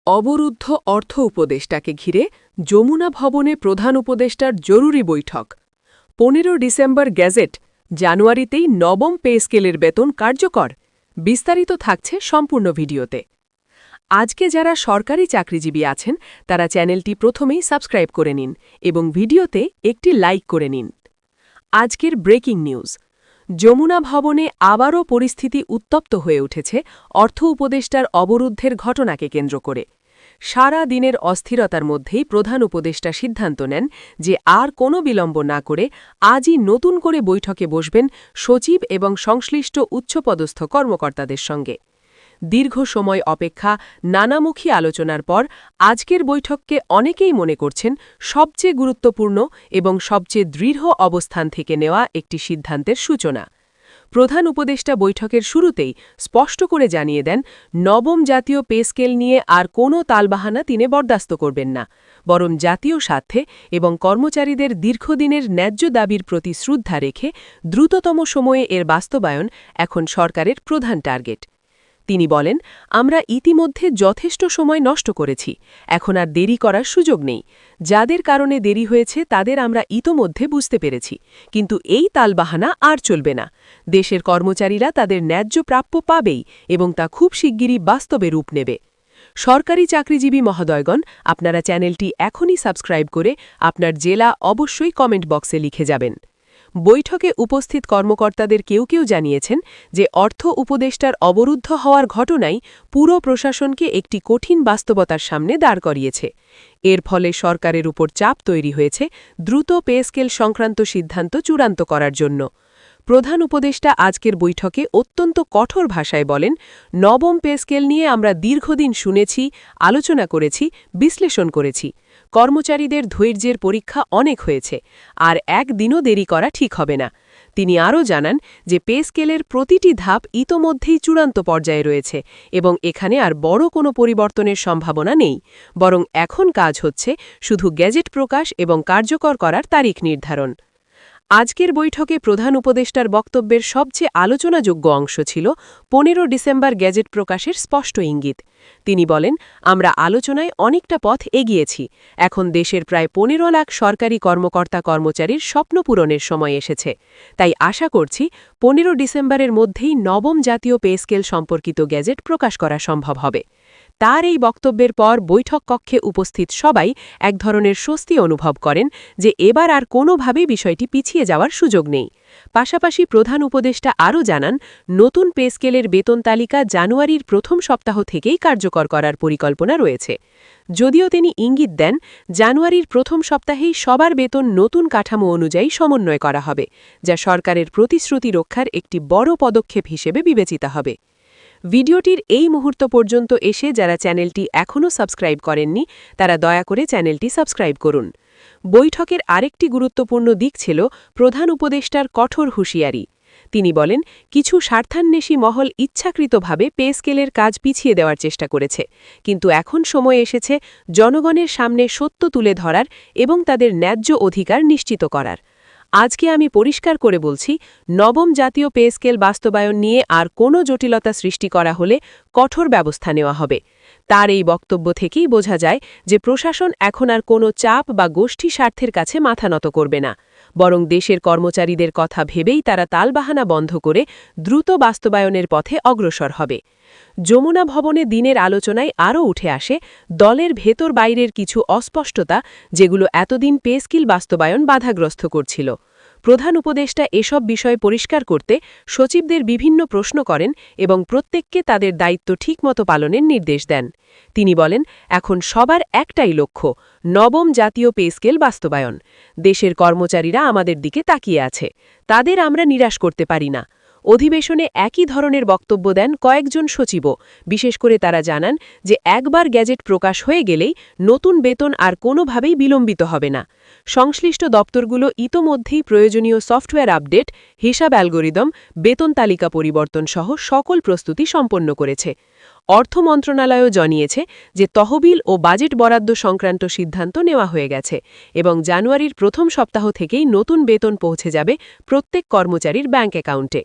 অবরুদ্ধ অর্থ উপদেষ্টাকে ঘিরে যমুনা ভবনে প্রধান উপদেষ্টার জরুরি বৈঠক। ১৫ ডিসেম্বর গেজেট, জানুয়ারিতেই নবম পে স্কেলের বেতন কার্যকর। বিস্তারিত থাকছে সম্পূর্ণ ভিডিওতে। আজকে যারা সরকারি চাকরিজীবী আছেন তারা চ্যানেলটি প্রথমেই সাবস্ক্রাইব করে নিন এবং ভিডিওতে একটি লাইক করে নিন। আজকের ব্রেকিং নিউজ, যমুনা ভবনে আবারও পরিস্থিতি উত্তপ্ত হয়ে উঠেছে অর্থ উপদেষ্টার অবরুদ্ধের ঘটনাকে কেন্দ্র করে। সারা দিনের অস্থিরতার মধ্যেই প্রধান উপদেষ্টা সিদ্ধান্ত নেন যে আর কোনো বিলম্ব না করে আজই নতুন করে বৈঠকে বসবেন সচিব এবং সংশ্লিষ্ট উচ্চপদস্থ কর্মকর্তাদের সঙ্গে। দীর্ঘ সময় অপেক্ষা, নানামুখী আলোচনার পর আজকের বৈঠককে অনেকেই মনে করছেন সবচেয়ে গুরুত্বপূর্ণ এবং সবচেয়ে দৃঢ় অবস্থান থেকে নেওয়া একটি সিদ্ধান্তের সূচনা। প্রধান উপদেষ্টা বৈঠকের শুরুতেই স্পষ্ট করে জানিয়ে দেন, নবম জাতীয় পে স্কেল নিয়ে আর কোনো তালবাহানা তিনি বরদাস্ত করবেন না, বরং জাতীয় স্বার্থে এবং কর্মচারীদের দীর্ঘদিনের ন্যায্য দাবির প্রতি শ্রদ্ধা রেখে দ্রুততম সময়ে এর বাস্তবায়ন এখন সরকারের প্রধান টার্গেট। তিনি বলেন, আমরা ইতিমধ্যে যথেষ্ট সময় নষ্ট করেছি, এখন আর দেরি করার সুযোগ নেই। যাদের কারণে দেরি হয়েছে তাদের আমরা ইতোমধ্যে বুঝতে পেরেছি, কিন্তু এই তালবাহানা আর চলবে না। দেশের কর্মচারীরা তাদের ন্যায্য প্রাপ্য পাবেই এবং তা খুব শিগগিরই বাস্তবে রূপ নেবে। সরকারি চাকরিজীবী মহোদয়গণ, আপনারা চ্যানেলটি এখনই সাবস্ক্রাইব করে আপনার জেলা অবশ্যই কমেন্ট বক্সে লিখে যাবেন। বৈঠকে উপস্থিত কর্মকর্তাদের কেউ কেউ জানিয়েছেন যে অর্থ উপদেষ্টার অবরুদ্ধ হওয়ার ঘটনাই পুরো প্রশাসনকে একটি কঠিন বাস্তবতার সামনে দাঁড় করিয়েছে। এর ফলে সরকারের উপর চাপ তৈরি হয়েছে দ্রুত পে স্কেল সংক্রান্ত সিদ্ধান্ত চূড়ান্ত করার জন্য। প্রধান উপদেষ্টা আজকের বৈঠকে অত্যন্ত কঠোর ভাষায় বলেন, নবম পে স্কেল নিয়ে আমরা দীর্ঘদিন শুনেছি, আলোচনা করেছি, বিশ্লেষণ করেছি। কর্মচারীদের ধৈর্যের পরীক্ষা অনেক হয়েছে, আর একদিনও দেরি করা ঠিক হবে না। তিনি আরও জানান যে পে স্কেলের প্রতিটি ধাপ ইতোমধ্যেই চূড়ান্ত পর্যায়ে রয়েছে এবং এখানে আর বড় কোনো পরিবর্তনের সম্ভাবনা নেই, বরং এখন কাজ হচ্ছে শুধু গেজেট প্রকাশ এবং কার্যকর করার তারিখ নির্ধারণ। আজকের বৈঠকে প্রধান উপদেষ্টার বক্তব্যের সবচেয়ে আলোচনাযোগ্য অংশ ছিল ১৫ ডিসেম্বর গেজেট প্রকাশের স্পষ্ট ইঙ্গিত। তিনি বলেন, আমরা আলোচনায় অনেকটা পথ এগিয়েছি, এখন দেশের প্রায় ১৫ লাখ সরকারি কর্মকর্তা কর্মচারীর স্বপ্ন পূরণের সময় এসেছে। তাই আশা করছি ১৫ ডিসেম্বরের মধ্যেই নবম জাতীয় পে স্কেল সম্পর্কিত গেজেট প্রকাশ করা সম্ভব হবে। তার এই বক্তব্যের পর বৈঠক কক্ষে উপস্থিত সবাই এক ধরনের স্বস্তি অনুভব করেন যে এবার আর কোনোভাবেই বিষয়টি পিছিয়ে যাওয়ার সুযোগ নেই। পাশাপাশি প্রধান উপদেষ্টা আরও জানান, নতুন পে স্কেলের বেতন তালিকা জানুয়ারির প্রথম সপ্তাহ থেকেই কার্যকর করার পরিকল্পনা রয়েছে। যদিও তিনি ইঙ্গিত দেন, জানুয়ারির প্রথম সপ্তাহেই সবার বেতন নতুন কাঠামো অনুযায়ী সমন্বয় করা হবে, যা সরকারের প্রতিশ্রুতি রক্ষার একটি বড় পদক্ষেপ হিসেবে বিবেচিত হবে। ভিডিওটির এই মুহূর্ত পর্যন্ত এসে যারা চ্যানেলটি এখনও সাবস্ক্রাইব করেননি তারা দয়া করে চ্যানেলটি সাবস্ক্রাইব করুন। বৈঠকের আরেকটি গুরুত্বপূর্ণ দিক ছিল প্রধান উপদেষ্টার কঠোর হুঁশিয়ারি। তিনি বলেন, কিছু স্বার্থান্বেষী মহল ইচ্ছাকৃতভাবে পে স্কেলের কাজ পিছিয়ে দেওয়ার চেষ্টা করেছে, কিন্তু এখন সময় এসেছে জনগণের সামনে সত্য তুলে ধরার এবং তাদের ন্যায্য অধিকার নিশ্চিত করার। আজকে আমি পরিষ্কার করে বলছি, নবম জাতীয় পে স্কেল বাস্তবায়ন নিয়ে আর কোনো জটিলতা সৃষ্টি করা হলে কঠোর ব্যবস্থা নেওয়া হবে। তার এই বক্তব্য থেকেই বোঝা যায় যে প্রশাসন এখন আর কোনো চাপ বা গোষ্ঠী স্বার্থের কাছে মাথা নত করবে না, বরং দেশের কর্মচারীদের কথা ভেবেই তারা তালবাহানা বন্ধ করে দ্রুত বাস্তবায়নের পথে অগ্রসর হবে। যমুনা ভবনে দিনের আলোচনায় আরও উঠে আসে দলের ভেতর বাইরের কিছু অস্পষ্টতা, যেগুলো এতদিন পে স্কেল বাস্তবায়ন বাধাগ্রস্ত করছিল। প্রধান উপদেষ্টা এসব বিষয় পরিষ্কার করতে সচিবদের বিভিন্ন প্রশ্ন করেন এবং প্রত্যেককে তাদের দায়িত্ব ঠিকমতো পালনের নির্দেশ দেন। তিনি বলেন, এখন সবার একটাই লক্ষ্য, নবম জাতীয় পে স্কেল বাস্তবায়ন। দেশের কর্মচারীরা আমাদের দিকে তাকিয়ে আছে, তাদের আমরা নিরাশ করতে পারি না। অধিবেশনে একই ধরনের বক্তব্য দেন কয়েকজন সচিবও। বিশেষ করে তারা জানান যে একবার গেজেট প্রকাশ হয়ে গেলেই নতুন বেতন আর কোনোভাবেই বিলম্বিত হবে না। সংশ্লিষ্ট দপ্তরগুলো ইতোমধ্যেই প্রয়োজনীয় সফটওয়্যার আপডেট, হিসাব অ্যালগোরিদম, বেতন তালিকা পরিবর্তন সহ সকল প্রস্তুতি সম্পন্ন করেছে। অর্থ মন্ত্রণালয়ও জানিয়েছে যে তহবিল ও বাজেট বরাদ্দ সংক্রান্ত সিদ্ধান্ত নেওয়া হয়ে গেছে এবং জানুয়ারির প্রথম সপ্তাহ থেকেই নতুন বেতন পৌঁছে যাবে প্রত্যেক কর্মচারীর ব্যাংক অ্যাকাউন্টে।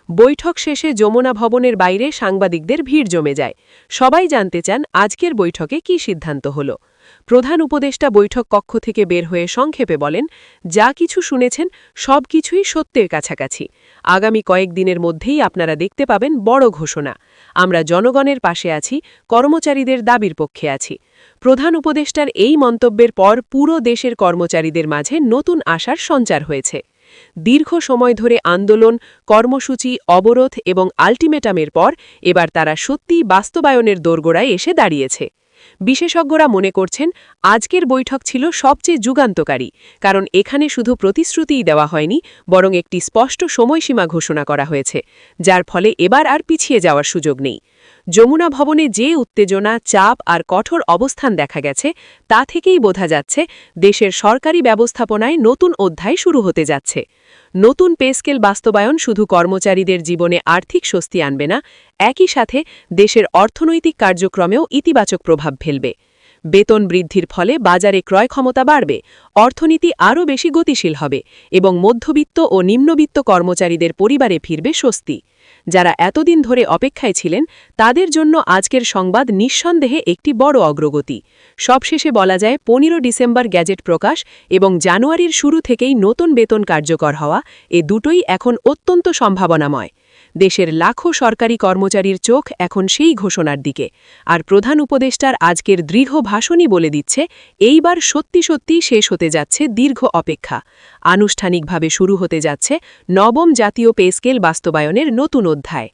বৈঠক শেষে যমুনা ভবনের বাইরে সাংবাদিকদের ভিড় জমে যায়। সবাই জানতে চান আজকের বৈঠকে কী সিদ্ধান্ত হল। প্রধান উপদেষ্টা বৈঠক কক্ষ থেকে বের হয়ে সংক্ষেপে বলেন, যা কিছু শুনেছেন সব কিছুই সত্যের কাছাকাছি। আগামী কয়েকদিনের মধ্যেই আপনারা দেখতে পাবেন বড় ঘোষণা। আমরা জনগণের পাশে আছি, কর্মচারীদের দাবির পক্ষে আছি। প্রধান উপদেষ্টার এই মন্তব্যের পর পুরো দেশের কর্মচারীদের মাঝে নতুন আশার সঞ্চার হয়েছে। দীর্ঘ সময় ধরে আন্দোলন, কর্মসূচি, অবরোধ এবং আল্টিমেটামের পর এবার তারা সত্যিই বাস্তবায়নের দোরগোড়ায় এসে দাঁড়িয়েছে। বিশেষজ্ঞরা মনে করছেন আজকের বৈঠক ছিল সবচেয়ে যুগান্তকারী, কারণ এখানে শুধু প্রতিশ্রুতিই দেওয়া হয়নি, বরং একটি স্পষ্ট সময়সীমা ঘোষণা করা হয়েছে, যার ফলে এবার আর পিছিয়ে যাওয়ার সুযোগ নেই। যমুনা ভবনে যে উত্তেজনা, চাপ আর কঠোর অবস্থান দেখা গেছে, তা থেকেই বোঝা যাচ্ছে দেশের সরকারি ব্যবস্থাপনায় নতুন অধ্যায় শুরু হতে যাচ্ছে। নতুন পে স্কেল বাস্তবায়ন শুধু কর্মচারীদের জীবনে আর্থিক স্বস্তি আনবে না, একই সাথে দেশের অর্থনৈতিক কার্যক্রমেও ইতিবাচক প্রভাব ফেলবে। বেতন বৃদ্ধির ফলে বাজারে ক্রয় ক্ষমতা বাড়বে, অর্থনীতি আরও বেশি গতিশীল হবে এবং মধ্যবিত্ত ও নিম্নবিত্ত কর্মচারীদের পরিবারে ফিরবে স্বস্তি। যারা এতদিন ধরে অপেক্ষায় ছিলেন, তাদের জন্য আজকের সংবাদ নিঃসন্দেহে একটি বড় অগ্রগতি। সবশেষে বলা যায় 15 ডিসেম্বর গ্যাজেট প্রকাশ এবং জানুয়ারির শুরু থেকেই নতুন বেতন কার্যকর হওয়া, এ দুটোই এখন অত্যন্ত সম্ভাবনাময়। দেশের লাখো সরকারি কর্মচারীর চোখ এখন সেই ঘোষণার দিকে, আর প্রধান উপদেষ্টার আজকের দৃঢ় ভাষণই বলে দিচ্ছে এইবার সত্যি সত্যি শেষ হতে যাচ্ছে দীর্ঘ অপেক্ষা। আনুষ্ঠানিকভাবে শুরু হতে যাচ্ছে নবম জাতীয় পে স্কেল বাস্তবায়নের নতুন অধ্যায়।